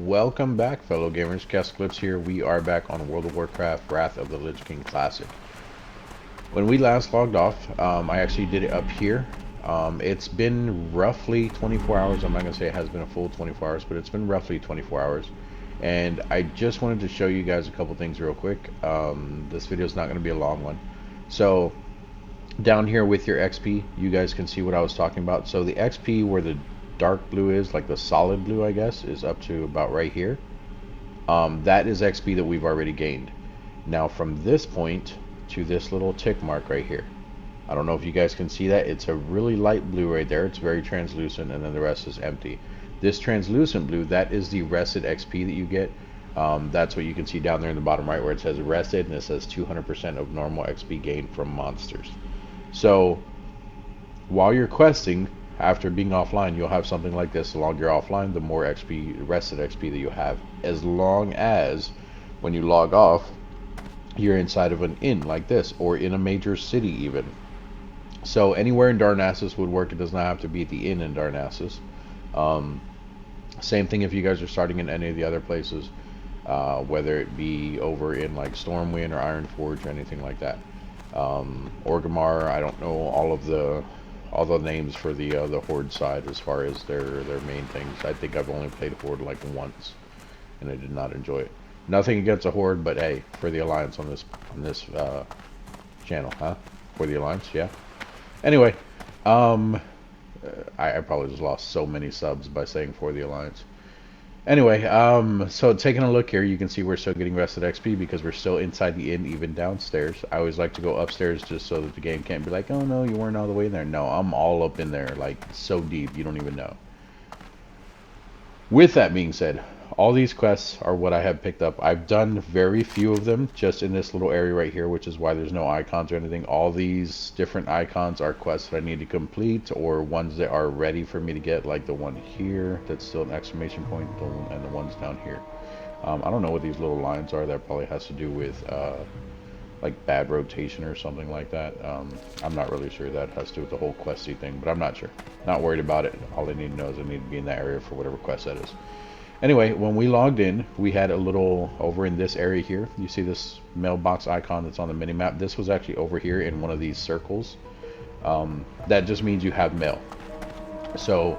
welcome back, fellow gamers. ChaosEclipse here. We are back on World of Warcraft Wrath of the Lich King Classic. When we last logged off, I actually did it up here. It's been roughly 24 hours. I'm not going to say it has been a full 24 hours, but it's been roughly 24 hours. And I just wanted to show you guys a couple things real quick. This video is not going to be a long one. So, down here with your XP, you guys can see what I was talking about. So the XP where the dark blue is, like the solid blue I guess, is up to about right here. That is XP that we've already gained. Now from this point to this little tick mark right here, I don't know if you guys can see that. It's a really light blue right there. It's very translucent, and then the rest is empty. This translucent blue, that is the rested XP that you get. That's what you can see down there in the bottom right where it says rested, and it says 200% of normal XP gained from monsters. So while you're questing, after being offline, you'll have something like this. The longer you're offline, the more XP, rested XP that you have. As long as when you log off, you're inside of an inn like this, or in a major city even. So anywhere in Darnassus would work. It does not have to be at the inn in Darnassus. Same thing if you guys are starting in any of the other places, whether it be over in like Stormwind or Ironforge or anything like that. Orgrimmar, I don't know all the names for the Horde side as far as their main things. I think I've only played Horde like once, and I did not enjoy it. Nothing against a Horde, but hey, for the Alliance on this channel, huh? For the Alliance, yeah. Anyway, I probably just lost so many subs by saying for the Alliance. Anyway, so taking a look here, you can see we're still getting rested XP because we're still inside the inn, even downstairs. I always like to go upstairs just so that the game can't be like, oh no, you weren't all the way in there. No, I'm all up in there, like so deep, you don't even know. With that being said, all these quests are what I have picked up. I've done very few of them just in this little area right here, which is why there's no icons or anything. All these different icons are quests that I need to complete, or ones that are ready for me to get, like the one here that's still an exclamation point, and the ones down here. I don't know what these little lines are. That probably has to do with like bad rotation or something like that. I'm not really sure. That has to do with the whole questy thing, but I'm not sure. Not worried about it. All I need to know is I need to be in that area for whatever quest that is. Anyway, when we logged in, we had a little over in this area here. You see this mailbox icon that's on the mini-map? This was actually over here in one of these circles. That just means you have mail. So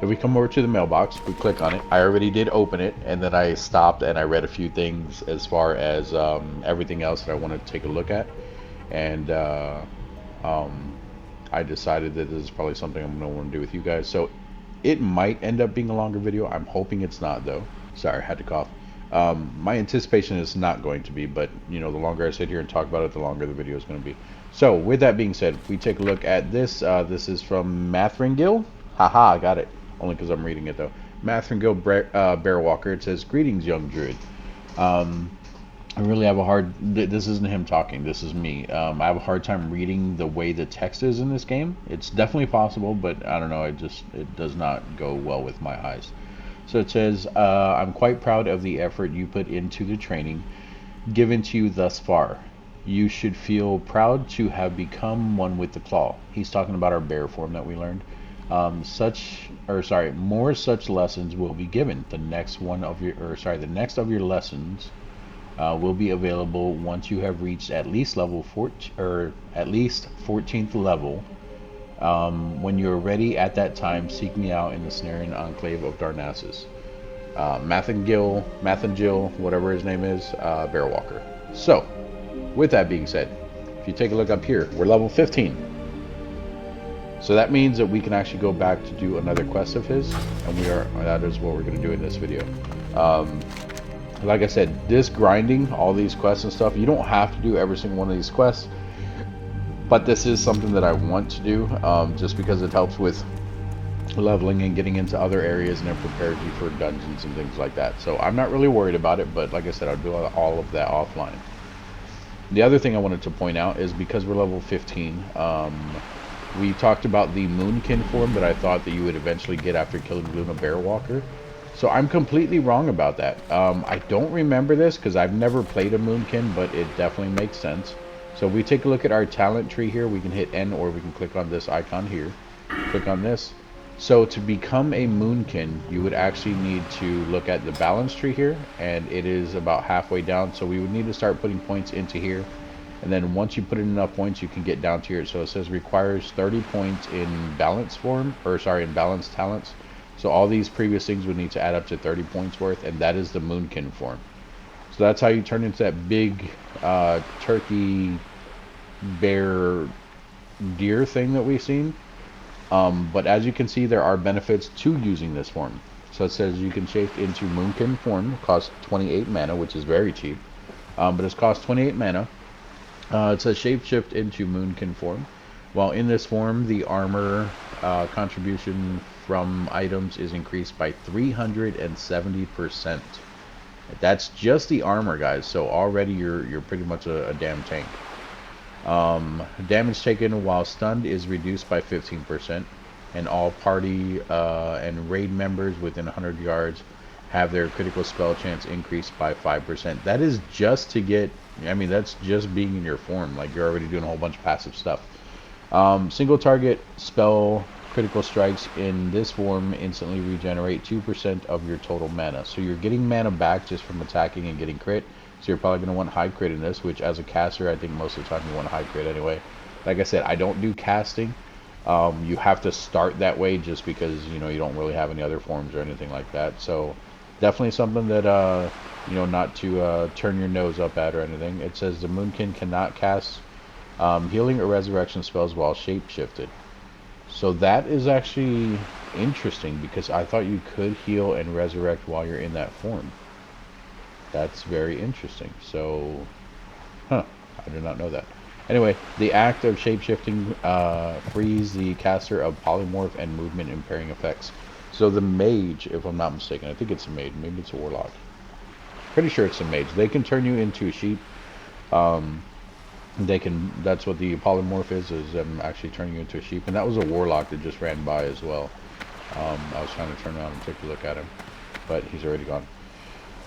if we come over to the mailbox, we click on it. I already did open it, and then I stopped and I read a few things as far as everything else that I wanted to take a look at. And I decided that this is probably something I'm going to want to do with you guys. So it might end up being a longer video. I'm hoping it's not, though. Sorry, I had to cough. My anticipation is not going to be, but you know, the longer I sit here and talk about it, the longer the video is going to be. So with that being said, we take a look at this. This is from Mathringil. Haha, I got it. Only because I'm reading it though. Mathringil Bearwalker. It says, "Greetings, young druid. I really have a hard. This isn't him talking. This is me. I have a hard time reading the way the text is in this game. It's definitely possible, but I don't know. It does not go well with my eyes. So it says, I'm quite proud of the effort you put into the training given to you thus far. You should feel proud to have become one with the claw." He's talking about our bear form that we learned. More such lessons will be given. The next of your lessons will be available once you have reached at least level 14, or at least 14th level. When you're ready at that time, seek me out in the Snarian Enclave of Darnassus. Mathangil, whatever his name is, Bearwalker. So, with that being said, if you take a look up here, we're level 15. So that means that we can actually go back to do another quest of his, and that is what we're going to do in this video. Like I said, this grinding, all these quests and stuff, you don't have to do every single one of these quests, but this is something that I want to do, just because it helps with leveling and getting into other areas, and it prepares you for dungeons and things like that. So I'm not really worried about it, but like I said, I'll do all of that offline. The other thing I wanted to point out is because we're level 15, we talked about the Moonkin form that I thought that you would eventually get after killing Luna Bearwalker. So I'm completely wrong about that. I don't remember this because I've never played a Moonkin, but it definitely makes sense. So if we take a look at our talent tree here, we can hit N, or we can click on this icon here. Click on this. So to become a moonkin, you would actually need to look at the balance tree here, and it is about halfway down. So we would need to start putting points into here, and then once you put in enough points, you can get down to here. So it says requires 30 points in balance form, or sorry, in balance talents. So all these previous things would need to add up to 30 points worth, and that is the moonkin form. So that's how you turn into that big turkey bear deer thing that we've seen. But as you can see, there are benefits to using this form. So it says you can shape into moonkin form, costs 28 mana, which is very cheap. But it's cost 28 mana. It says shapeshift into moonkin form. While in this form, the armor contribution from items is increased by 370%. That's just the armor, guys. So already you're pretty much a damn tank. Damage taken while stunned is reduced by 15%, and all party and raid members within 100 yards have their critical spell chance increased by 5%. That is just to get, I mean, that's just being in your form. Like, you're already doing a whole bunch of passive stuff. Single target spell critical strikes in this form instantly regenerate 2% of your total mana. So you're getting mana back just from attacking and getting crit. So you're probably going to want high crit in this, which as a caster, I think most of the time you want high crit anyway. Like I said, I don't do casting. You have to start that way just because, you know, you don't really have any other forms or anything like that. So definitely something that, you know, not to turn your nose up at or anything. It says the Moonkin cannot cast healing or resurrection spells while shape-shifted. So that is actually interesting because I thought you could heal and resurrect while you're in that form. That's very interesting. So, I did not know that. Anyway, the act of shapeshifting frees the caster of polymorph and movement impairing effects. So the mage, if I'm not mistaken, I think it's a mage, maybe it's a warlock. Pretty sure it's a mage. They can turn you into a sheep. They can. That's what the polymorph is them actually turning you into a sheep. And that was a warlock that just ran by as well. I was trying to turn around and take a look at him, but he's already gone.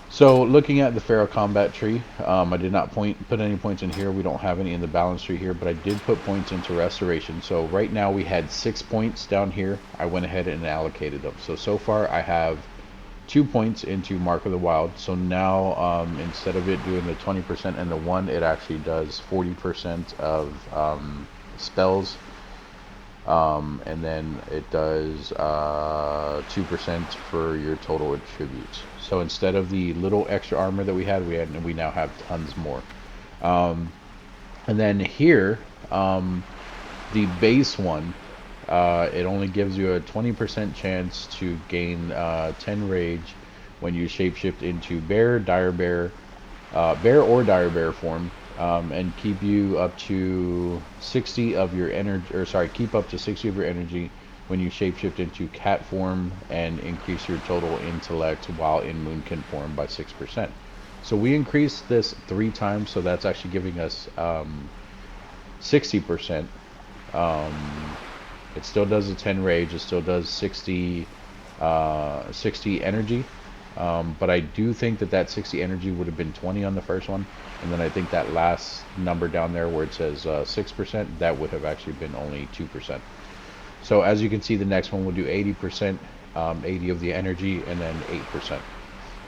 So looking at the Pharaoh combat tree, I did not put any points in here. We don't have any in the balance tree here, but I did put points into restoration. So right now we had 6 points down here. I went ahead and allocated them. So far I have 2 points into Mark of the Wild. So now instead of it doing the 20% and the 1, it actually does 40% of spells. And then it does 2% for your total attributes. So instead of the little extra armor that we now have tons more. And then here, the base one, it only gives you a 20% chance to gain 10 rage when you shapeshift into bear, dire bear, bear or dire bear form. And keep you up to 60 of your energy, or sorry, keep up to 60 of your energy when you shapeshift into cat form and increase your total intellect while in moonkin form by 6%. So we increased this 3 times, so that's actually giving us 60%. It still does a 10 rage, it still does 60 energy. But I do think that 60 energy would have been 20 on the first one, and then I think that last number down there where it says 6%, that would have actually been only 2%. So as you can see, the next one will do 80%, 80 of the energy, and then 8%.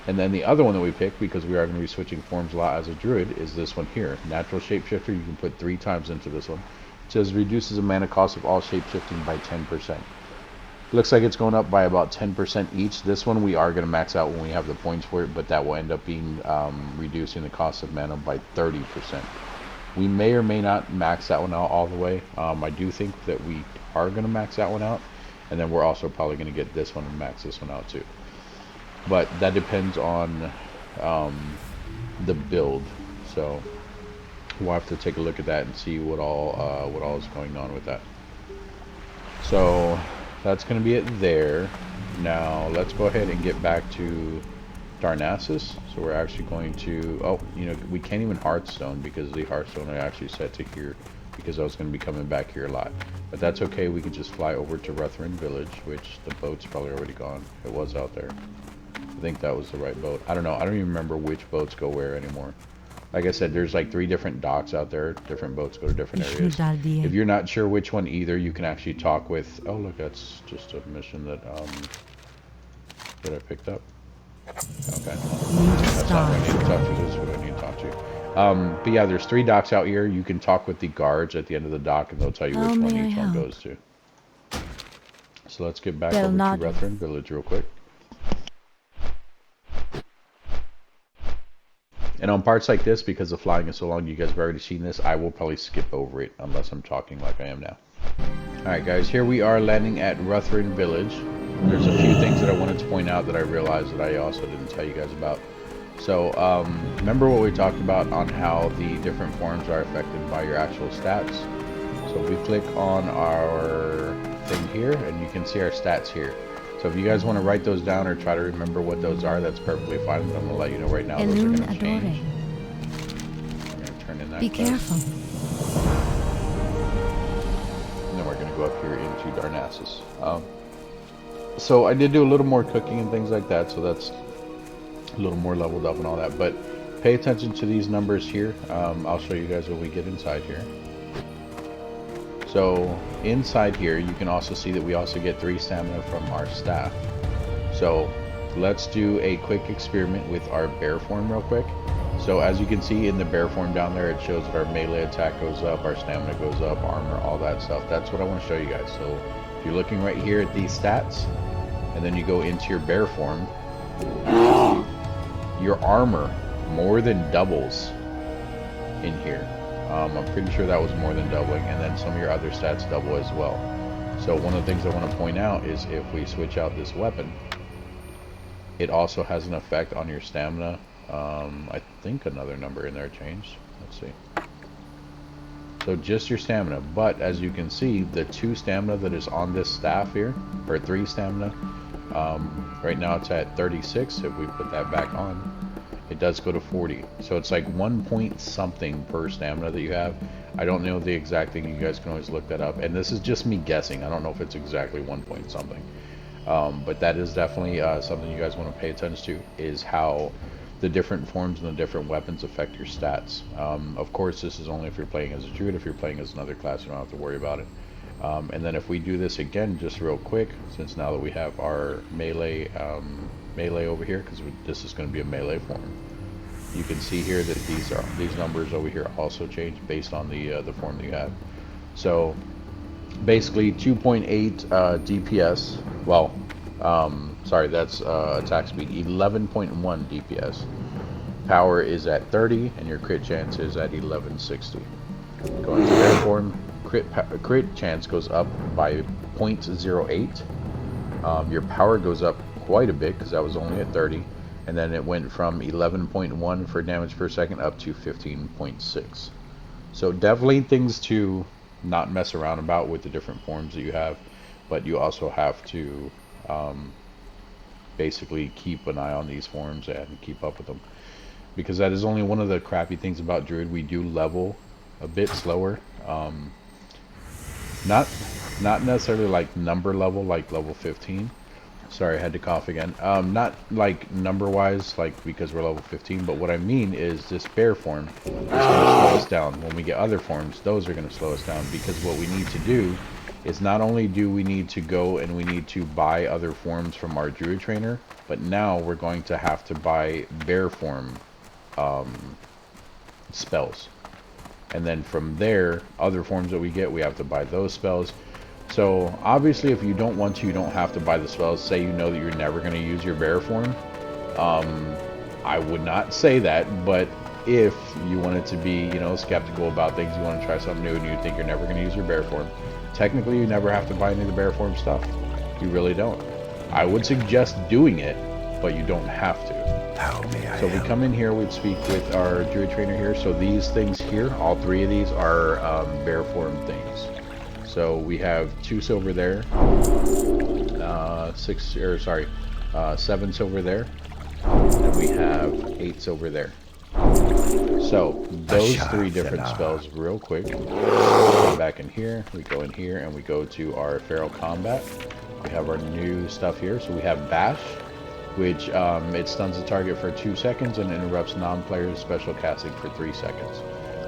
And then the other one that we picked, because we are going to be switching forms a lot as a druid, is this one here. Natural Shapeshifter, you can put 3 times into this one. It says reduces the mana cost of all shapeshifting by 10%. Looks like it's going up by about 10% each. This one we are going to max out when we have the points for it, but that will end up being reducing the cost of mana by 30%. We may or may not max that one out all the way. I do think that we are going to max that one out, and then we're also probably going to get this one and max this one out too. But that depends on the build, so we'll have to take a look at that and see what all is going on with that. So that's going to be it there. Now let's go ahead and get back to Darnassus. So we're actually going to, oh, you know, we can't even Hearthstone because the Hearthstone I actually set to here because I was going to be coming back here a lot. But that's okay, we can just fly over to Ruthven Village, which the boat's probably already gone. It was out there. I think that was the right boat. I don't know, I don't even remember which boats go where anymore. Like I said, there's like 3 different docks out there. Different boats go to different areas. If you're not sure which one either, you can actually talk with... Oh, look, that's just a mission that I picked up. Okay. That's not what I need to talk to. This is what I need to talk to. But yeah, there's 3 docks out here. You can talk with the guards at the end of the dock, and they'll tell you which one each one goes to. So let's get back over to Ruthren Village real quick. And on parts like this, because the flying is so long, you guys have already seen this, I will probably skip over it unless I'm talking like I am now. Alright guys, here we are landing at Ruthren Village. There's a few things that I wanted to point out that I realized that I also didn't tell you guys about. So, remember what we talked about on how the different forms are affected by your actual stats? So we click on our thing here, and you can see our stats here. So if you guys want to write those down or try to remember what those are, that's perfectly fine. But I'm going to let you know right now those are going to change. I'm going to turn in that. Be careful. And then we're going to go up here into Darnassus. So I did do a little more cooking and things like that, so that's a little more leveled up and all that. But pay attention to these numbers here. I'll show you guys when we get inside here. So inside here, you can also see that we also get 3 stamina from our staff. So let's do a quick experiment with our bear form real quick. So as you can see in the bear form down there, it shows that our melee attack goes up, our stamina goes up, armor, all that stuff. That's what I want to show you guys. So if you're looking right here at these stats, and then you go into your bear form, your armor more than doubles in here. I'm pretty sure that was more than doubling, and then some of your other stats double as well. So one of the things I want to point out is if we switch out this weapon, it also has an effect on your stamina. I think another number in there changed. Let's see. So just your stamina, but as you can see, the 2 stamina that is on this staff here, or 3 stamina, right now it's at 36. If we put that back on, it does go to 40. So it's like 1 point something per stamina that you have. I don't know the exact thing. You guys can always look that up. And this is just me guessing. I don't know if it's exactly 1 point something. But that is definitely something you guys want to pay attention to, is how the different forms and the different weapons affect your stats. Of course, this is only if you're playing as a druid. If you're playing as another class, you don't have to worry about it. And then if we do this again, just real quick, since now that we have our melee over here, because this is going to be a melee form, you can see here that these numbers over here also change based on the form that you have. So basically 2.8 DPS. Well, sorry, that's attack speed. 11.1 DPS. Power is at 30, and your crit chance is at 1160. Going to bear form, crit chance goes up by 0.08. Your power goes up quite a bit because that was only at 30, and then it went from 11.1 for damage per second up to 15.6. So definitely things to not mess around about with the different forms that you have, but you also have to basically keep an eye on these forms and keep up with them, because that is only one of the crappy things about druid. We do level a bit slower. Not necessarily like number level, like level 15. Sorry, I had to cough again. Not like number wise, like because we're level 15, but what I mean is this bear form is going to slow us down. When we get other forms, those are going to slow us down, because what we need to do is not only do we need to go and we need to buy other forms from our druid trainer, but now we're going to have to buy bear form spells. And then from there, other forms that we get, we have to buy those spells. So obviously if you don't want to, you don't have to buy the spells. Say you know that you're never going to use your bear form. I would not say that, but if you wanted to be, you know, skeptical about things, you want to try something new and you think you're never going to use your bear form, technically you never have to buy any of the bear form stuff. You really don't. I would suggest doing it, but you don't have to. So we come in here, we'd speak with our druid trainer here. So these things here, all 3 of these are bear form things. So we have 2 silver there, 7 silver there, and we have 8 silver there. So those 3 different spells real quick. Come back in here, we go in here, and we go to our feral combat. We have our new stuff here. So we have bash, which it stuns the target for 2 seconds and interrupts non-players special casting for 3 seconds.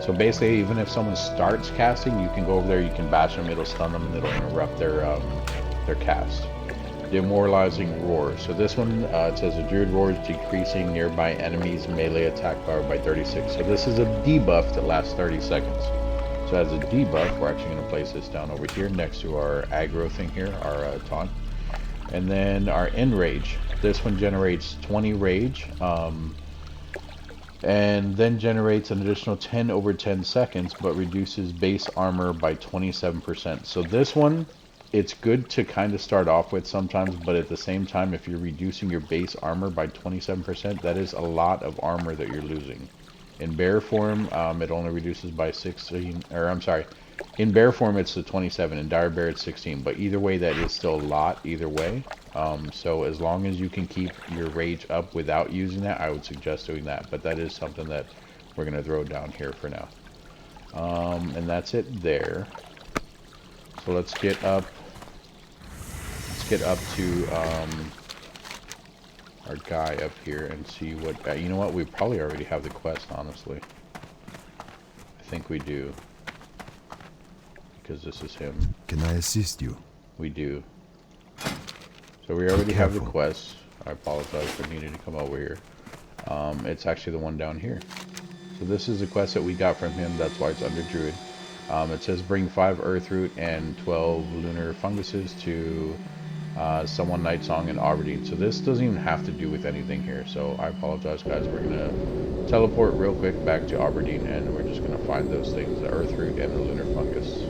So basically, even if someone starts casting, you can go over there, you can bash them, it'll stun them, and it'll interrupt their cast. Demoralizing Roar. So this one, it says a Druid roars, decreasing nearby enemies' melee attack power by 36. So this is a debuff that lasts 30 seconds. So as a debuff, we're actually going to place this down over here next to our aggro thing here, our taunt. And then our Enrage. This one generates 20 rage, and then generates an additional 10 over 10 seconds, but reduces base armor by 27%. So this one, it's good to kind of start off with sometimes, but at the same time, if you're reducing your base armor by 27%, that is a lot of armor that you're losing. In bear form, it only reduces by 16, or I'm sorry, in bear form it's the 27, in dire bear it's 16, but either way that is still a lot either way. So as long as you can keep your rage up without using that, I would suggest doing that, but that is something that we're going to throw down here for now. And that's it there. So let's get up to our guy up here and see what, you know what, we probably already have the quest, honestly. I think we do. Because this is him. Can I assist you? We do. So we already have the quest. I apologize for needing to come over here. It's actually the one down here. So this is the quest that we got from him, that's why it's under Druid. It says bring 5 Earth Root and 12 Lunar Funguses to Someone Night Song in Aberdeen. So this doesn't even have to do with anything here. So I apologize, guys. We're going to teleport real quick back to Aberdeen, and we're just going to find those things, the Earth Root and the Lunar Fungus.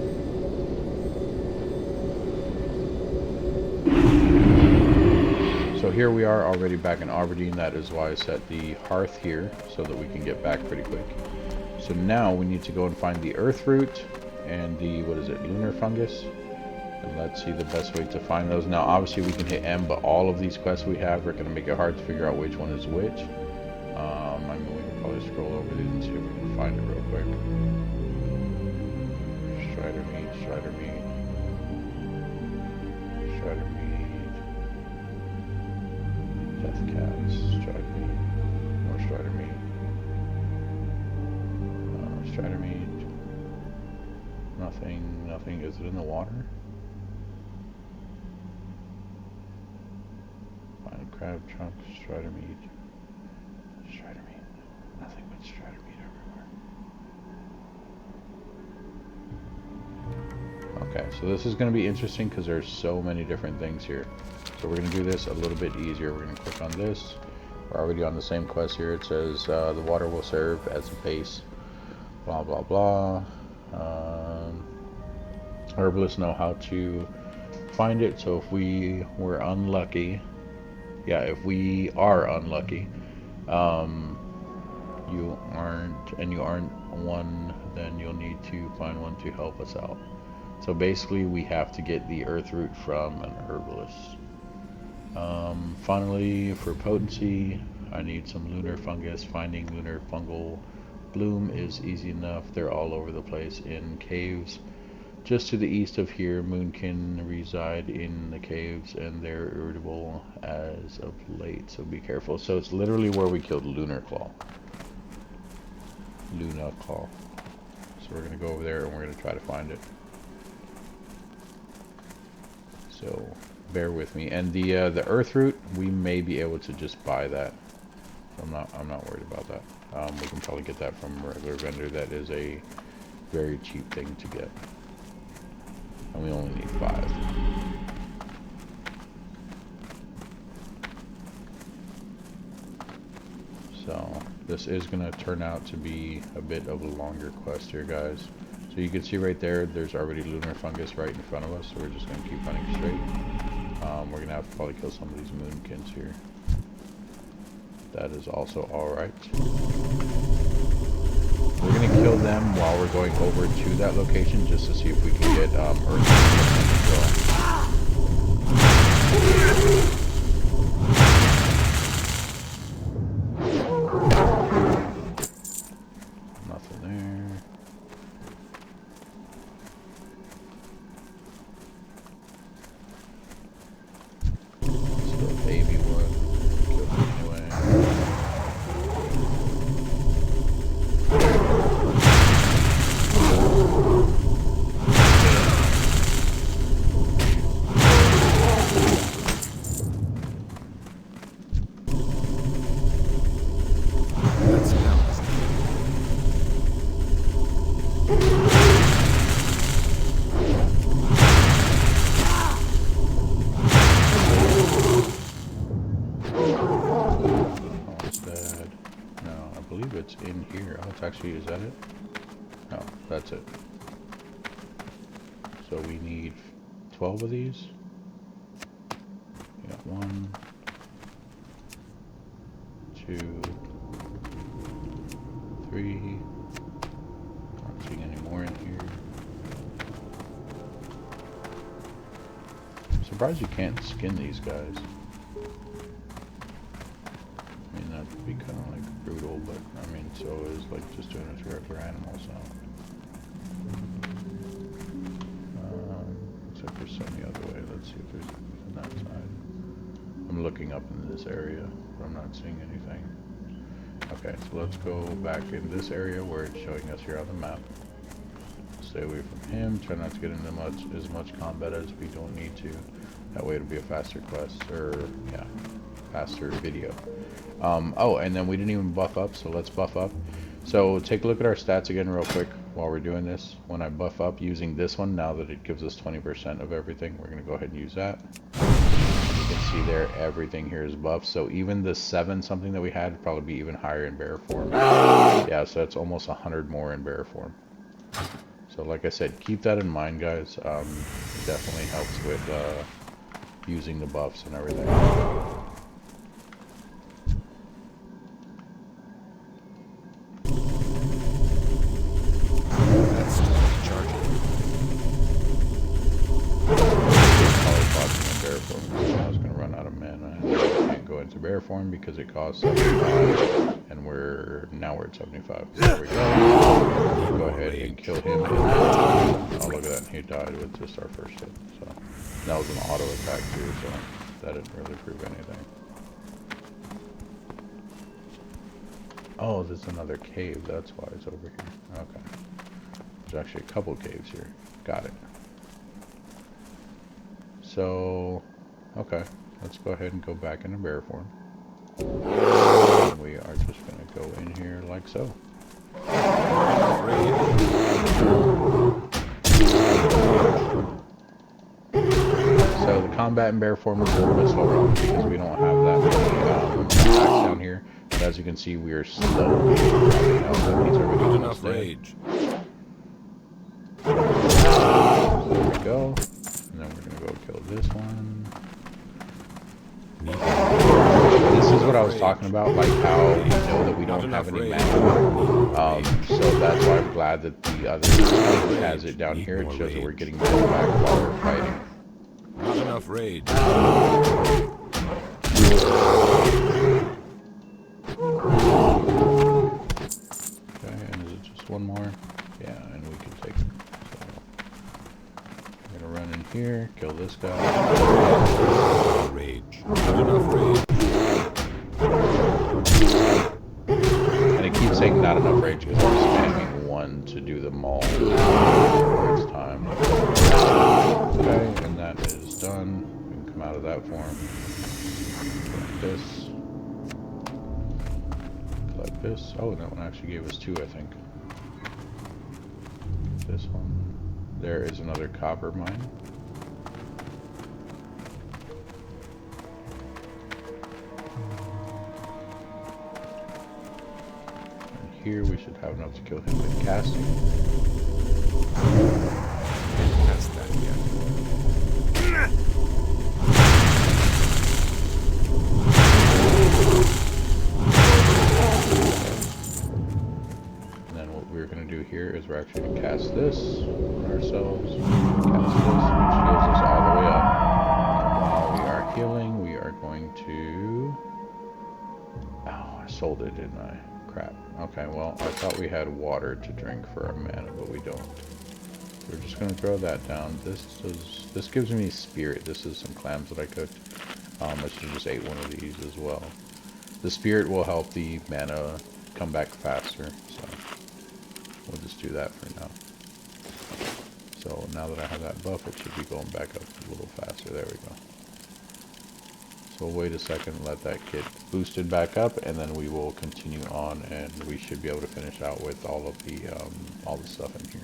So here we are already back in Aberdeen. That is why I set the hearth here so that we can get back pretty quick. So now we need to go and find the Earth Root and the, what is it, Lunar Fungus. And let's see the best way to find those. Now obviously we can hit M, but all of these quests we have are going to make it hard to figure out which one is which. I mean, we can probably scroll over these and see if we can find it real quick. Strider Meat, Strider Meat, Strider Meat, Death Cats, Strider Meat, more Strider Meat, Strider Meat, nothing, nothing. Is it in the water? Find crab trunk, Strider Meat, Strider Meat, nothing but Strider Meat everywhere. Okay, so this is going to be interesting because there's so many different things here. So we're going to do this a little bit easier. We're going to click on this. We're already on the same quest here. It says the water will serve as a base. Blah, blah, blah. Herbalists know how to find it. So if we were unlucky, yeah, if we are unlucky, you aren't one, then you'll need to find one to help us out. So basically we have to get the Earth Root from an herbalist. Finally, for potency, I need some lunar fungus. Finding lunar fungal bloom is easy enough. They're all over the place in caves. Just to the east of here, moonkin reside in the caves, and they're irritable as of late, so be careful. So it's literally where we killed Lunar Claw. Luna Claw. So we're going to go over there and we're going to try to find it. So bear with me. And the Earth Root, we may be able to just buy that. I'm not worried about that. We can probably get that from a regular vendor. That is a very cheap thing to get. And we only need 5. So this is going to turn out to be a bit of a longer quest here, guys. So you can see right there, there's already lunar fungus right in front of us. So we're just going to keep running straight. We're going to have to probably kill some of these moonkins here. That is also alright. We're going to kill them while we're going over to that location just to see if we can get Earth as well. Nothing there. Still baby wood. in here? Oh, it's actually, is that it? No, that's it. So we need 12 of these. We got 1, 2, 3. Not seeing any more in here. I'm surprised you can't skin these guys. I mean, that'd be kind of like brutal, but I mean, so is like just doing it to regular animals now. Except for some the other way. Let's see if there's anything on that side. I'm looking up in this area, but I'm not seeing anything. Okay, so let's go back in this area where it's showing us here on the map. Stay away from him. Try not to get into as much combat as we don't need to. That way it'll be a faster quest, or yeah, faster video. Oh, and then we didn't even buff up, so let's buff up. So take a look at our stats again real quick while we're doing this. When I buff up using this one, now that it gives us 20% of everything, we're going to go ahead and use that. And you can see there, everything here is buffed. So even the 7 something that we had would probably be even higher in bear form. Yeah, so that's almost 100 more in bear form. So like I said, keep that in mind, guys. It definitely helps with using the buffs and everything. Bear form because it costs 75 and we're at 75. There we go. Go ahead and kill him. Oh, look at that, he died with just our first hit. So that was an auto attack too, so that didn't really prove anything. Oh, there's another cave, that's why it's over here. Okay, there's actually a couple caves here. Got it. So okay, let's go ahead and go back into bear form. And we are just going to go in here like so. So the combat in bear form is a little bit slower because we don't have that many attacks down here. But as you can see, we are slowly dropping out. So these are really enough rage. There we go. And then we're going to go kill this one. This is what I was talking about, like how we know that we don't have any mana. So that's why I'm glad that the other thing has it down here. It shows that we're getting mana back while we're fighting. Not enough rage. Okay, and is it just one more? Yeah, and we can take it. So I'm gonna run in here, kill this guy. Rage. Not enough rage. And it keeps saying not enough rage because I'm spamming 1 to do them all next time. Okay, and that is done. We can come out of that form. Like this. Like this. Oh, that one actually gave us 2, I think. This one. There is another copper mine. Here we should have enough to kill him with casting. That's that yet. And then what we're going to do here is we're actually going to cast this on ourselves. Cast this, which heals us all the way up. And while we are healing, we are going to... Oh, I sold it, didn't I? Crap. Okay, well, I thought we had water to drink for our mana, but we don't. We're just going to throw that down. This gives me spirit. This is some clams that I cooked. I should just ate one of these as well. The spirit will help the mana come back faster, so we'll just do that for now. So now that I have that buff, it should be going back up a little faster. There we go. So we'll wait a second, let that get boosted back up, and then we will continue on, and we should be able to finish out with all of the stuff in here.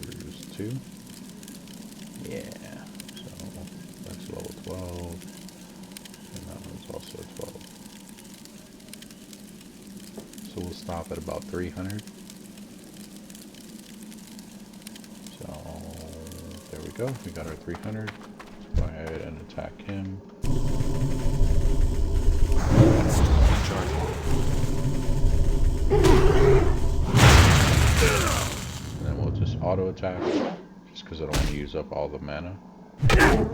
Here's 2. Yeah. So that's level 12. stop at about 300. So there we go. We got our 300. Let's go ahead and attack him. And then we'll just auto attack, just because I don't want to use up all the mana. There we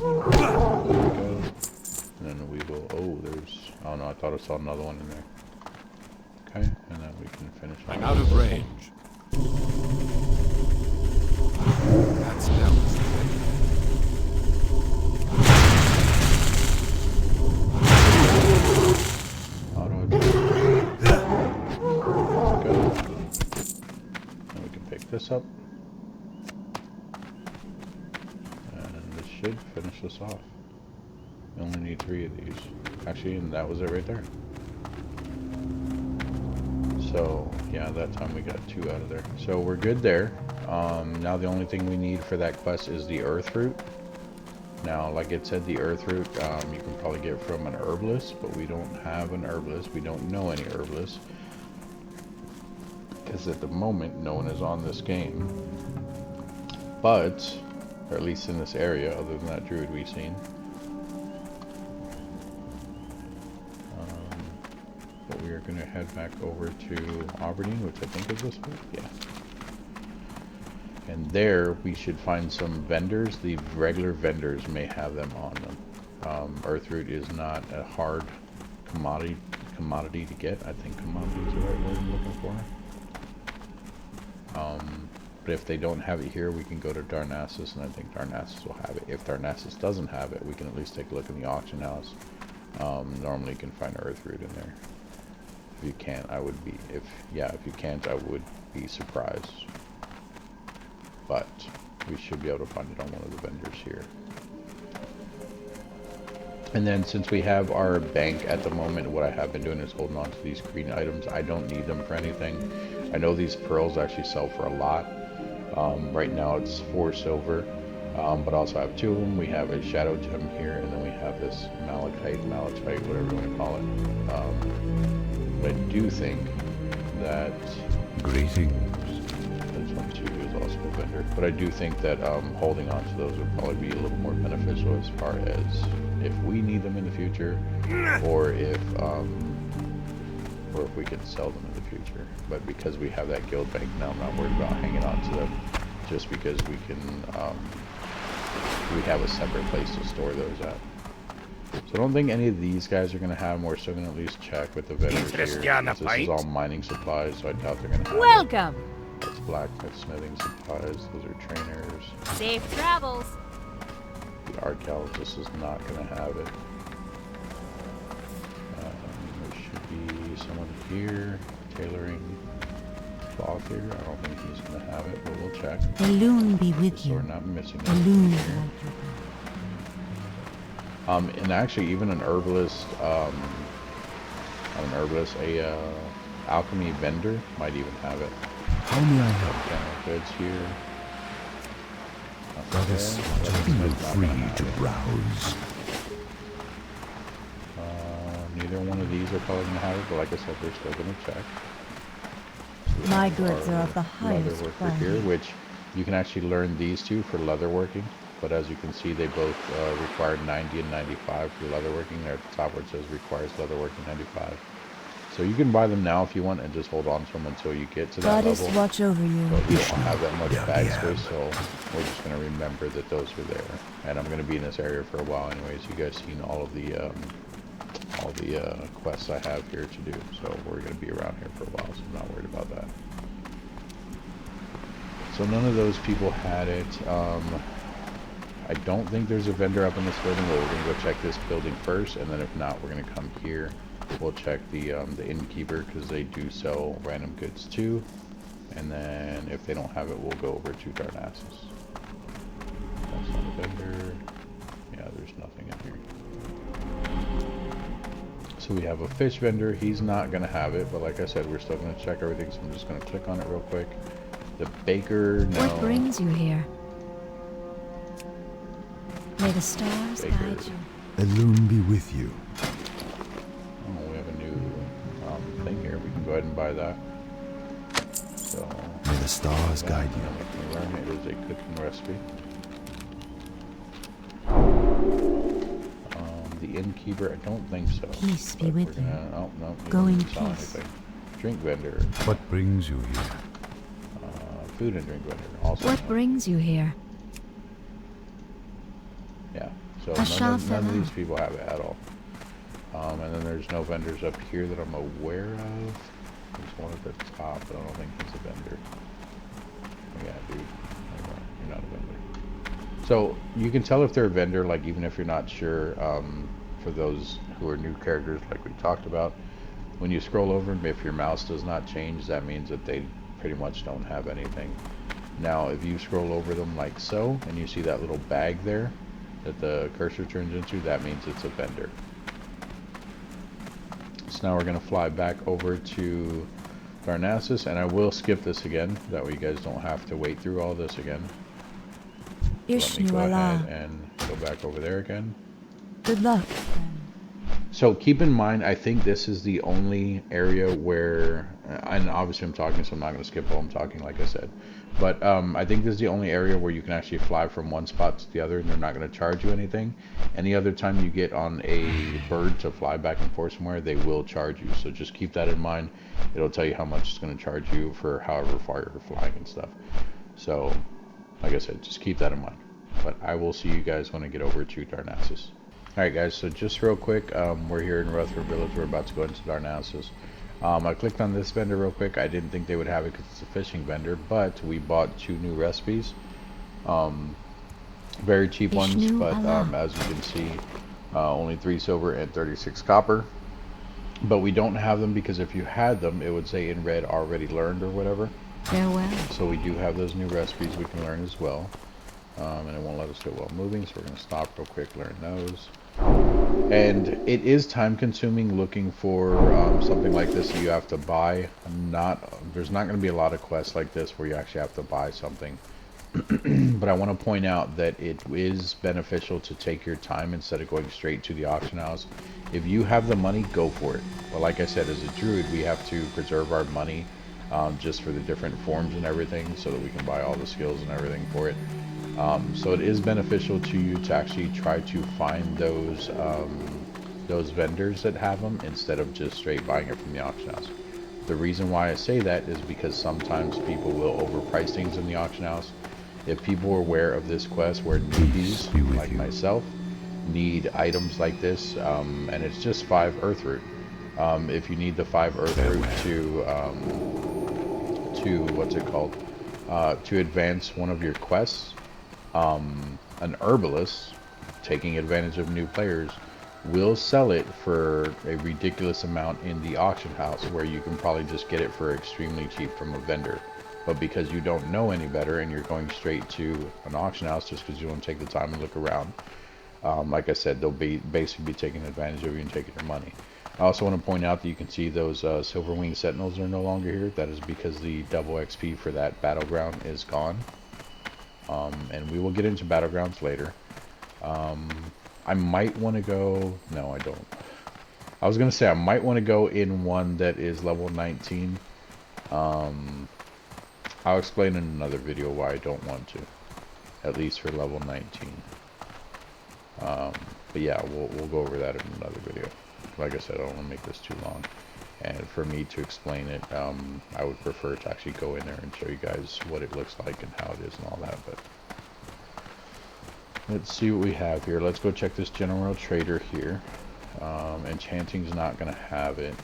go. And then we will. Oh, there's. Oh no, I thought I saw another one in there. Okay, and then we can finish. I'm out of range. That's now. Auto attack. Go. And we can pick this up. And this should finish us off. We only need 3 of these. Actually, and that was it right there. So, yeah, that time we got 2 out of there. So we're good there. Now the only thing we need for that quest is the earth root. Now, like it said, the earth root you can probably get from an herbalist, but we don't have an herbalist. We don't know any herbalists. Because at the moment, no one is on this game. But, or at least in this area, other than that druid we've seen. But we are going to head back over to Aberdeen, which I think is this way. Yeah. And there we should find some vendors. The regular vendors may have them on them. Earthroot is not a hard commodity to get. I think commodity is the right word I'm looking for. But if they don't have it here, we can go to Darnassus, and I think Darnassus will have it. If Darnassus doesn't have it, we can at least take a look in the auction house. Normally you can find Earthroot in there. If you can't, I would be, if you can't, I would be surprised. But we should be able to find it on one of the vendors here. And then since we have our bank at the moment, what I have been doing is holding on to these green items. I don't need them for anything. I know these pearls actually sell for a lot. Right now it's 4 silver, but I also have 2 of them. We have a shadow gem here, and then we have this malachite, whatever you want to call it. But I do think that greetings. This one too is also a vendor. But I do think that holding on to those would probably be a little more beneficial as far as if we need them in the future, or if we could sell them in the future. But because we have that guild bank now, I'm not worried about hanging on to them, just because we can we have a separate place to store those at. So I don't think any of these guys are going to have them. We're still going to at least check with the vendors here. This is all mining supplies, so I doubt they're going to have Welcome! it. That's blacksmith, smithing supplies. Those are trainers. Safe travels! The archaeologist is not going to have it. There should be someone here. Tailoring cloth here. I don't think he's going to have it, but we'll check. The loon be with So you. we're not missing The anything loon here. won't you. And actually, even an herbalist, alchemy vendor might even have it. How may I help? General goods here. Goddess, feel free to browse. Neither one of these are probably going to have it, but like I said, we're still going to check. So My we goods have are of the our highest leatherworker quality. here, which you can actually learn these two for leatherworking. But as you can see, they both require 90 and 95 for leatherworking. There at the top where it says requires leatherworking 95. So you can buy them now if you want and just hold on to them until you get to that Goddess level. watch over you. But we don't have that much Yeah, bag yeah. space, so we're just going to remember that those are there. And I'm going to be in this area for a while anyways. You guys seen all the quests I have here to do. So we're going to be around here for a while, so I'm not worried about that. So none of those people had it. I don't think there's a vendor up in this building, but we're going to go check this building first, and then if not, we're going to come here. We'll check the innkeeper, because they do sell random goods too. And then if they don't have it, we'll go over to Darnassus. That's not a vendor. Yeah, there's nothing in here. So we have a fish vendor. He's not going to have it, but like I said, we're still going to check everything, so I'm just going to click on it real quick. The baker, no. What brings you here? May the stars Baker. guide you. The loon be with you. Oh, we have a new ahead and buy that. So, May the stars guide you. we can learn it is a cooking recipe. The innkeeper, I don't think so. Peace be But with we're you. gonna, oh, no, we Go don't in need to sell peace. anything. Drink vendor, What brings you here? food and drink vendor. Also, What brings you here? yeah. So A none of Shafala. these people have it at all. And then there's no vendors up here that I'm aware of. There's one at the top, but I don't think he's a vendor. Yeah, dude. You're not a vendor. So you can tell if they're a vendor, like even if you're not sure, for those who are new characters like we talked about, when you scroll over them, if your mouse does not change, that means that they pretty much don't have anything. Now if you scroll over them like so, and you see that little bag there that the cursor turns into, that means it's a vendor. So now we're going to fly back over to Darnassus, and I will skip this again, that way you guys don't have to wait through all this again. Let me go ahead and go back over there again. Good luck. So keep in mind, I think this is the only area where, and obviously I'm talking, so I'm not going to skip while I'm talking, like I said. But I think this is the only area where you can actually fly from one spot to the other, and they're not going to charge you anything. Any other time you get on a bird to fly back and forth somewhere, they will charge you. So just keep that in mind. It'll tell you how much it's going to charge you for however far you're flying and stuff. So, like I said, just keep that in mind. But I will see you guys when I get over to Darnassus. Alright guys, so just real quick, we're here in Rutherford Village. We're about to go into Darnassus. I clicked on this vendor real quick. I didn't think they would have it because it's a fishing vendor, but we bought 2 new recipes. Very cheap ones, but as you can see, only 3 silver and 36 copper. But we don't have them because if you had them, it would say in red already learned or whatever. Farewell. So we do have those new recipes we can learn as well. And it won't let us do it while moving, so we're going to stop real quick, learn those. And it is time consuming looking for something like this that you have to buy. There's not going to be a lot of quests like this where you actually have to buy something. But I want to point out that it is beneficial to take your time instead of going straight to the auction house. If you have the money, go for it. But like I said, as a druid, we have to preserve our money just for the different forms and everything so that we can buy all the skills and everything for it. So it is beneficial to you to actually try to find those vendors that have them instead of just straight buying it from the auction house. The reason why I say that is because sometimes people will overprice things in the auction house. If people are aware of this quest where newbies like myself need items like this, and it's just 5 earth root. If you need the 5 earth root to what's it called? To advance one of your quests, an herbalist, taking advantage of new players, will sell it for a ridiculous amount in the auction house, where you can probably just get it for extremely cheap from a vendor. But because you don't know any better and you're going straight to an auction house just because you want to take the time and look around, like I said, they'll basically be taking advantage of you and taking your money. I also want to point out that you can see those silver winged sentinels are no longer here. That is because the double XP for that battleground is gone. And we will get into battlegrounds later. I might want to go... No, I don't. I was going to say I might want to go in one that is level 19. I'll explain in another video why I don't want to. At least for level 19. But yeah, we'll go over that in another video. Like I said, I don't want to make this too long. And for me to explain it, I would prefer to actually go in there and show you guys what it looks like and how it is and all that. But let's see what we have here. Let's go check this general trader here. Enchanting's not going to have it.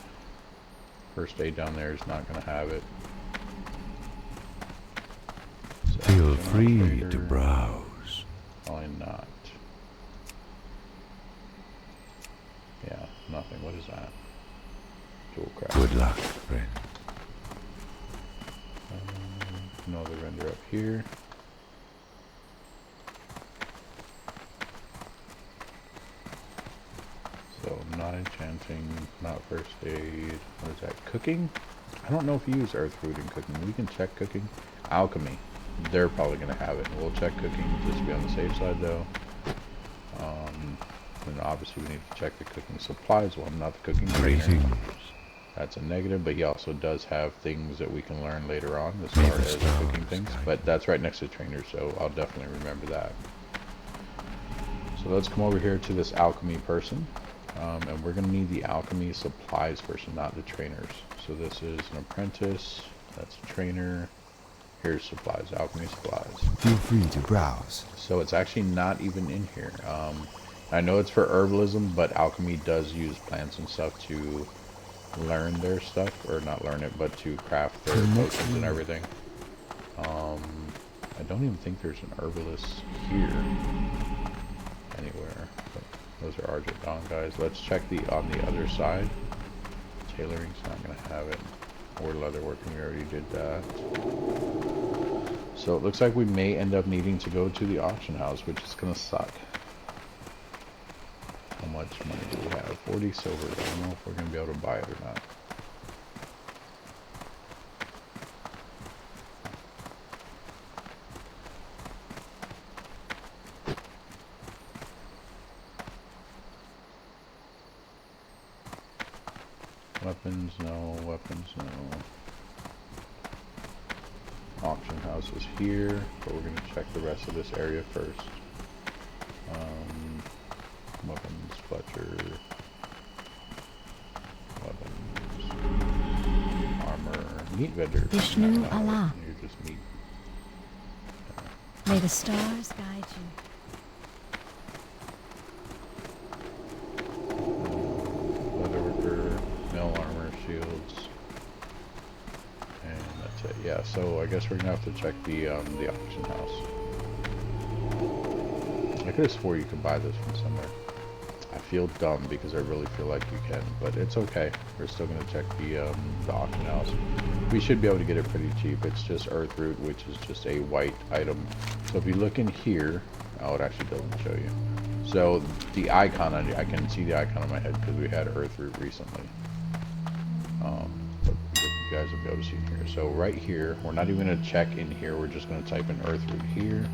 First aid down there is not going to have it. So, Feel free to browse. Probably not. Yeah, nothing. What is that? Dual craft. Good luck, friend. No other render up here. So, not enchanting, not first aid. What is that? Cooking? I don't know if you use earth food in cooking. We can check cooking. Alchemy. They're probably going to have it. We'll check cooking just to be on the safe side, though. And obviously we need to check the cooking supplies one, not the cooking. Greetings. That's a negative, but he also does have things that we can learn later on as far as cooking things. But that's right next to trainer, so I'll definitely remember that. So let's come over here to this alchemy person. And we're going to need the alchemy supplies person, not the trainers. So this is an apprentice, that's a trainer. Here's supplies, alchemy supplies. Feel free to browse. So it's actually not even in here. I know it's for herbalism, but alchemy does use plants and stuff to learn their stuff, or not learn it, but to craft their potions and everything. I don't even think there's an herbalist here anywhere. But those are Argent guys. Let's check on the other side. Tailoring's not gonna have it. Or leatherworking, we already did that. So it looks like we may end up needing to go to the auction house, which is gonna suck. How much money do we have? 40 silver. I don't know if we're gonna be able to buy it or not. Weapons, no. Weapons, no. Auction house is here, but we're going to check the rest of this area first. Weapons, Fletcher. Weapons. Armor. Meat vendor. Vishnu Allah. You're just meat. May the stars guide you. Leatherworker, mail armor, shields, and that's it. Yeah, so I guess we're gonna have to check the auction house. I could have swore you could buy this from somewhere. I feel dumb because I really feel like you can, but it's okay. We're still gonna check the auction house. We should be able to get it pretty cheap. It's just earth root, which is just a white item. So if you look in here, oh, it actually doesn't show you. So the icon, I can see the icon on my head because we had earth root recently. But you guys will be able to see it here. So right here, we're not even going to check in here. We're just going to type in earth root here.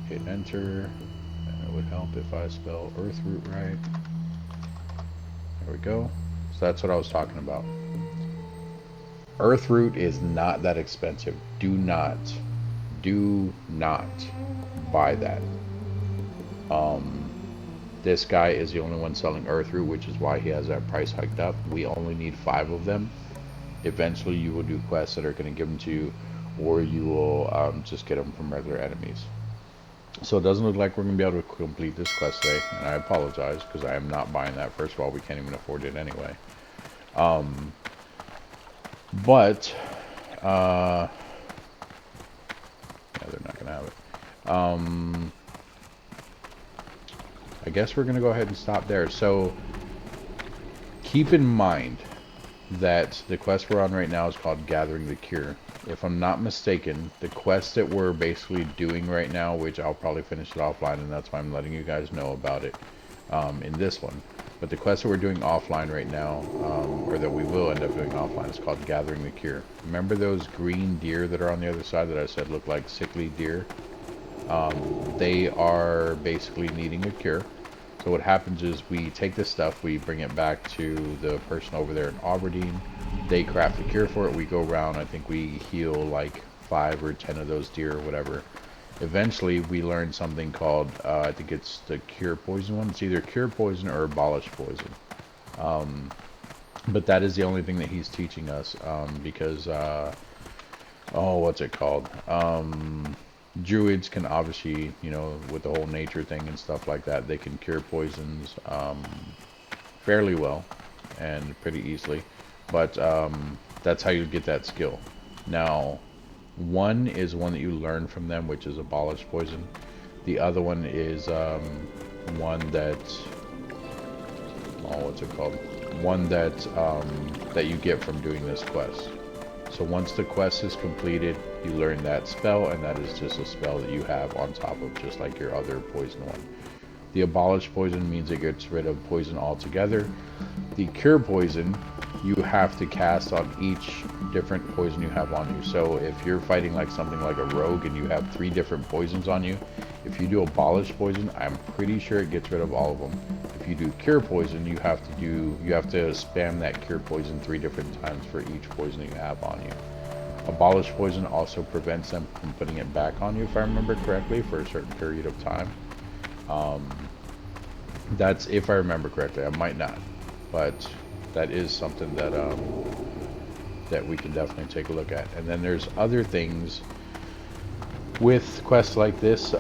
Hit enter. And it would help if I spell earth root right. There we go. So that's what I was talking about. Earth root is not that expensive. Do not buy that. This guy is the only one selling earth root, which is why he has that price hiked up. We only need 5 of them. Eventually you will do quests that are going to give them to you, or you will just get them from regular enemies. So it doesn't look like we're going to be able to complete this quest today, and I apologize because I am not buying that. First of all, we can't even afford it anyway. But yeah, they're not going to have it. I guess we're going to go ahead and stop there. So keep in mind that the quest we're on right now is called Gathering the Cure. If I'm not mistaken, the quest that we're basically doing right now, which I'll probably finish it offline, and that's why I'm letting you guys know about it in this one. But the quest that we're doing offline right now, or that we will end up doing offline, is called Gathering the Cure. Remember those green deer that are on the other side that I said look like sickly deer? They are basically needing a cure. So what happens is we take this stuff, we bring it back to the person over there in Aberdeen. They craft a cure for it. We go around, I think we heal like 5 or 10 of those deer or whatever. Eventually we learn something called, I think it's the cure poison one. It's either cure poison or abolish poison. But that is the only thing that he's teaching us, because, oh, what's it called? Druids can obviously, you know, with the whole nature thing and stuff like that, they can cure poisons fairly well and pretty easily. But that's how you get that skill. Now, one is one that you learn from them, which is abolish poison. The other one is one that, oh, what's it called? One that that you get from doing this quest. So once the quest is completed, you learn that spell, and that is just a spell that you have on top of just like your other poison one. The abolish poison means it gets rid of poison altogether. The cure poison, you have to cast on each different poison you have on you. So if you're fighting like something like a rogue and you have 3 different poisons on you, if you do abolish poison, I'm pretty sure it gets rid of all of them. If if you do cure poison, you have to spam that cure poison 3 different times for each poison you have on you. Abolish poison also prevents them from putting it back on you, if I remember correctly, for a certain period of time. That's if I remember correctly. I might not, but that is something that that we can definitely take a look at. And then there's other things with quests like this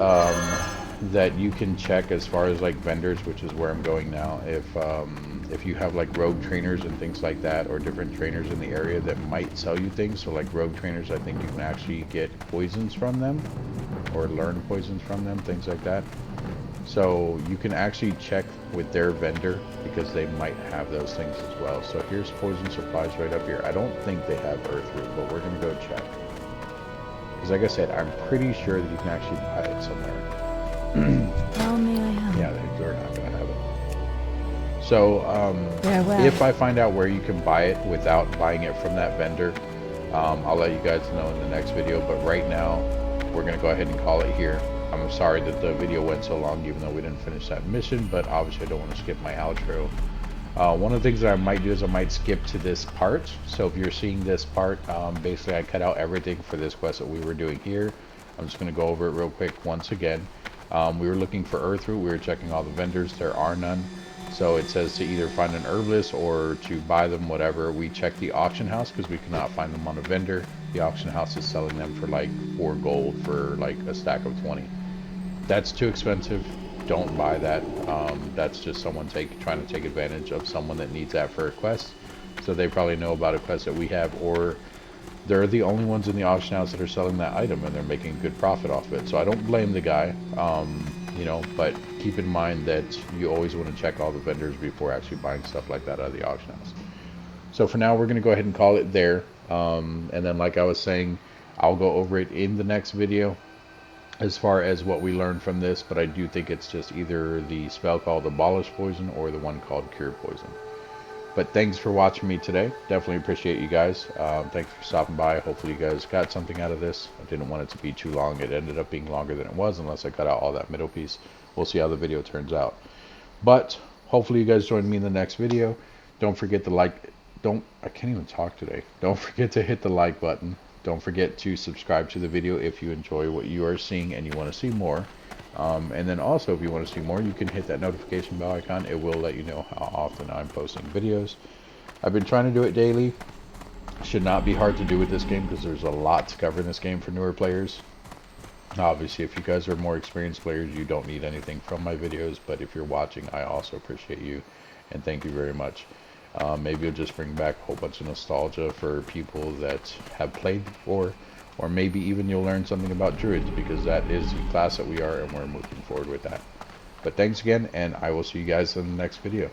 that you can check as far as like vendors, which is where I'm going now. If you have like rogue trainers and things like that, or different trainers in the area that might sell you things. So like rogue trainers, I think you can actually get poisons from them or learn poisons from them, things like that. So you can actually check with their vendor because they might have those things as well. So here's poison supplies right up here. I don't think they have earth root, but we're gonna go check. Because like I said, I'm pretty sure that you can actually buy it somewhere. How may I help? Yeah, they're not gonna have it. So Farewell. if I find out where you can buy it without buying it from that vendor, I'll let you guys know in the next video. But right now, we're gonna go ahead and call it here. I'm sorry that the video went so long, even though we didn't finish that mission, but obviously I don't want to skip my outro. One of the things that I might do is I might skip to this part. So if you're seeing this part, basically I cut out everything for this quest that we were doing here. I'm just going to go over it real quick once again. We were looking for earth root. We were checking all the vendors. There are none. So it says to either find an herbalist or to buy them, whatever. We checked the auction house because we cannot find them on a vendor. The auction house is selling them for like 4 gold for like a stack of 20. That's too expensive. Don't buy that. That's just someone trying to take advantage of someone that needs that for a quest. So they probably know about a quest that we have, or they're the only ones in the auction house that are selling that item and they're making a good profit off of it. So I don't blame the guy, you know, but keep in mind that you always want to check all the vendors before actually buying stuff like that out of the auction house. So for now, we're going to go ahead and call it there. And then like I was saying, I'll go over it in the next video as far as what we learned from this, but I do think it's just either the spell called Abolish Poison or the one called Cure Poison. But thanks for watching me today. Definitely appreciate you guys. Thanks for stopping by. Hopefully you guys got something out of this. I didn't want it to be too long. It ended up being longer than it was unless I cut out all that middle piece. We'll see how the video turns out. But hopefully you guys join me in the next video. Don't forget to I can't even talk today. Don't forget to hit the like button. Don't forget to subscribe to the video if you enjoy what you are seeing and you want to see more. And then also, if you want to see more, you can hit that notification bell icon. It will let you know how often I'm posting videos. I've been trying to do it daily. Should not be hard to do with this game because there's a lot to cover in this game for newer players. Obviously, if you guys are more experienced players, you don't need anything from my videos. But if you're watching, I also appreciate you and thank you very much. Maybe it'll just bring back a whole bunch of nostalgia for people that have played before, or maybe even you'll learn something about druids, because that is the class that we are and we're moving forward with that. But thanks again, and I will see you guys in the next video.